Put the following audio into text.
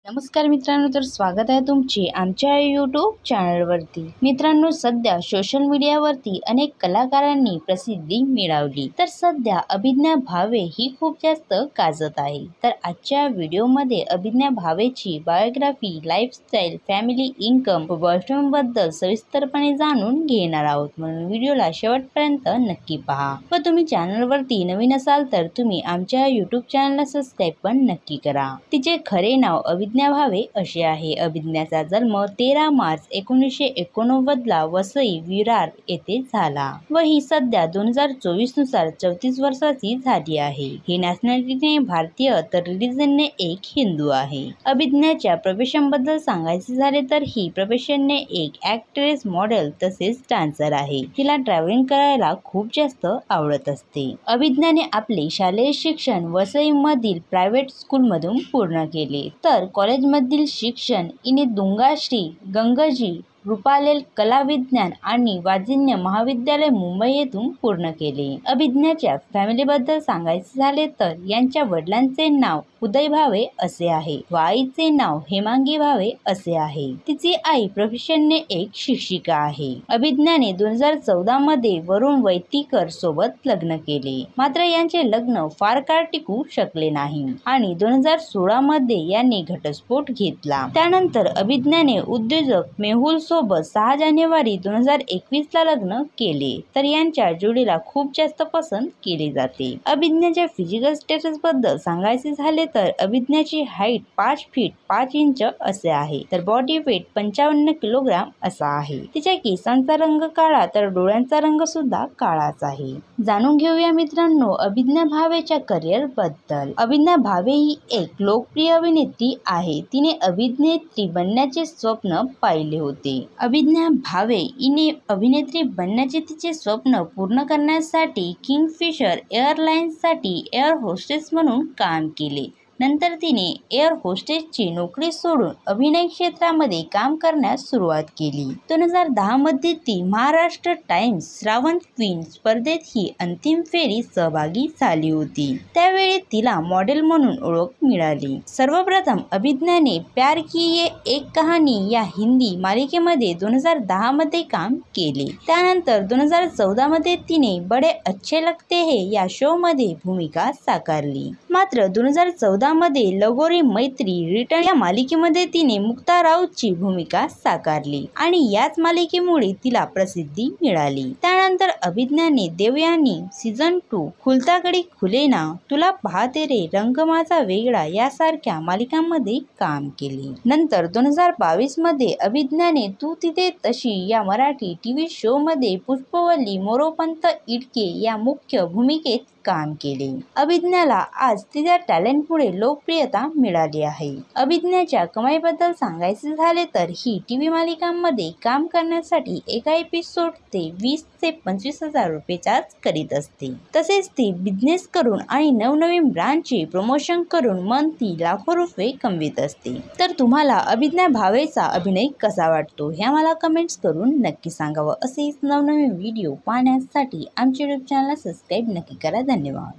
नमस्कार मित्रांनो, तर स्वागत आहे तुमचे आमच्या यूट्यूब चॅनलवरती। मित्रांनो, सध्या सोशल मीडियावरती अनेक कलाकारांनी प्रसिद्धी मिळवली, तर सध्या अभिज्ञा भावे ही खूप जास्त गाजत आहे। तर आजच्या व्हिडिओमध्ये अभिज्ञा भावेची बायोग्राफी, लाईफस्टाईल, फॅमिली, इन्कम व बॉयफ्रेंडबद्दल सविस्तरपणे जाणून घेणार आहोत, म्हणून व्हिडिओला शेवटपर्यंत नक्की पहा। व तुम्ही चॅनलवरती नवीन असाल तर तुम्ही आमच्या यूट्यूब चॅनलला सबस्क्राईब पण नक्की करा। तिचे खरे नाव अभिज्ञा भावे असे आहे। अभिज्ञाचा जन्म 13 मार्च 1989 ला वसई विरार येथे झाला व ही सध्या 2024 नुसार 34 वर्षाची झाली आहे। ही नॅशनॅलिटीने भारतीय तर रिलिजनने एक हिंदू आहे। अभिज्ञाच्या प्रोफेशनबद्दल सांगायचे झाले तर ही प्रोफेशनने एक ॲक्ट्रेस, मॉडेल तसेच डान्सर आहे। तिला ट्रॅव्हलिंग करायला खूप जास्त आवडत असते। अभिज्ञाने आपले शालेय शिक्षण वसईमधील प्रायव्हेट स्कूलमधून पूर्ण केले, तर कॉलेजमधील शिक्षण इने दुंगाश्री गंगजी रूपालेल कला विज्ञान आणि वाजिन्य महाविद्यालय मुंबई येथून पूर्ण केले। अभिज्ञाच्या फॅमिलीबद्दल सांगायचे झाले तर यांच्या वडिलांचे नाव उदय भावे असे आहे व आईचे नाव हेमांगी भावे असे आहे। तिची आई प्रोफेशनने एक शिक्षिका आहे। अभिज्ञाने 2014 मध्ये वरुण वैतीकर सोबत लग्न केले, मात्र यांचे लग्न फार काळ टिकू शकले नाही आणि 2016 मध्ये यांनी घटस्फोट घेतला। त्यानंतर अभिज्ञाने उद्योजक मेहुल सोबत 6 जानेवारी 2021 ला लग्न केले, तर यांच्या जोडीला खूप जास्त पसंत केली जाते। अभिज्ञाच्या फिजिकल स्टेटस बद्दल सांगायचे झाले तर अभिज्ञाची हाईट 5 फीट 5 इंच असे आहे, तर बॉडी वेट 55 किलोग्राम असा आहे। तिच्या केसांचा रंग काळा तर डोळ्यांचा रंग सुद्धा काळाच आहे। जाणून घेऊया मित्रांनो अभिज्ञा भावेच्या करिअर बद्दल। अभिज्ञा भावे ही एक लोकप्रिय अभिनेत्री आहे। तिने अभिनेत्री बनण्याचे स्वप्न पाहिले होते। अभिज्ञा भावे हिने अभिनेत्री बनण्याचे तिचे स्वप्न पूर्ण करण्यासाठी किंगफिशर एअरलाइन्ससाठी एअर होस्टेस म्हणून काम केले। नंतर तिने एअर होस्टेसची नोकरी सोडून अभिनय क्षेत्रामध्ये काम करण्यास सुरुवात केली। 2010 मध्ये ती महाराष्ट्र टाइम्स श्रावण क्वीन स्पर्धेत ही अंतिम फेरीत सहभागी झाली होती। त्यावेळी तिला मॉडेल म्हणून ओळख मिळाली। सर्वप्रथम अभिज्ञाने प्यार की ये एक कहाणी या हिंदी मालिकेमध्ये 2010 मध्ये काम केले। त्यानंतर 2014 मध्ये तिने बडे अच्छे लगते है या शो मध्ये भूमिका साकारली। मात्र 2014 मध्ये लगोरी मैत्री रिटर्न या मालिकेमध्ये तिने मुक्ता राऊतची भूमिका साकारली आणि याच मालिकेमुळे तिला प्रसिद्धी मिळाली। त्यानंतर अभिज्ञाने देवयानी सीझन 2, खुलता कडी खुलेना, तुला पाहते रे, रंग माझा वेगळा यासारख्या मालिकांमध्ये काम केले। नंतर 2022 मध्ये अभिज्ञाने तू तिथे तशी या मराठी टीव्ही शो मध्ये पुष्पवल्ली मोरोपंत इटके या मुख्य भूमिकेत काम केले। अभिज्ञाला आज तिच्या टॅलेंटमुळे लोकप्रियता मिळाली आहे। अभिज्ञाच्या कमाईबद्दल सांगायचे झाले तर ही टीव्ही मालिकांमध्ये काम करण्यासाठी एका एपिसोड ते 20 ते 25 हजार रुपये चार्ज करीत असते। तसेच ती बिझनेस करून आणि नवनवीन ब्रँडचे प्रमोशन करून ती लाखो रुपये कमवित असते। तर तुम्हाला अभिज्ञा भावेचा अभिनय कसा वाटतो हे मला कमेंट्स करून नक्की सांगावं। असेच नवनवीन व्हिडिओ पाहण्यासाठी आमचे यूट्यूब चॅनल सबस्क्राईब नक्की करा। धन्यवाद।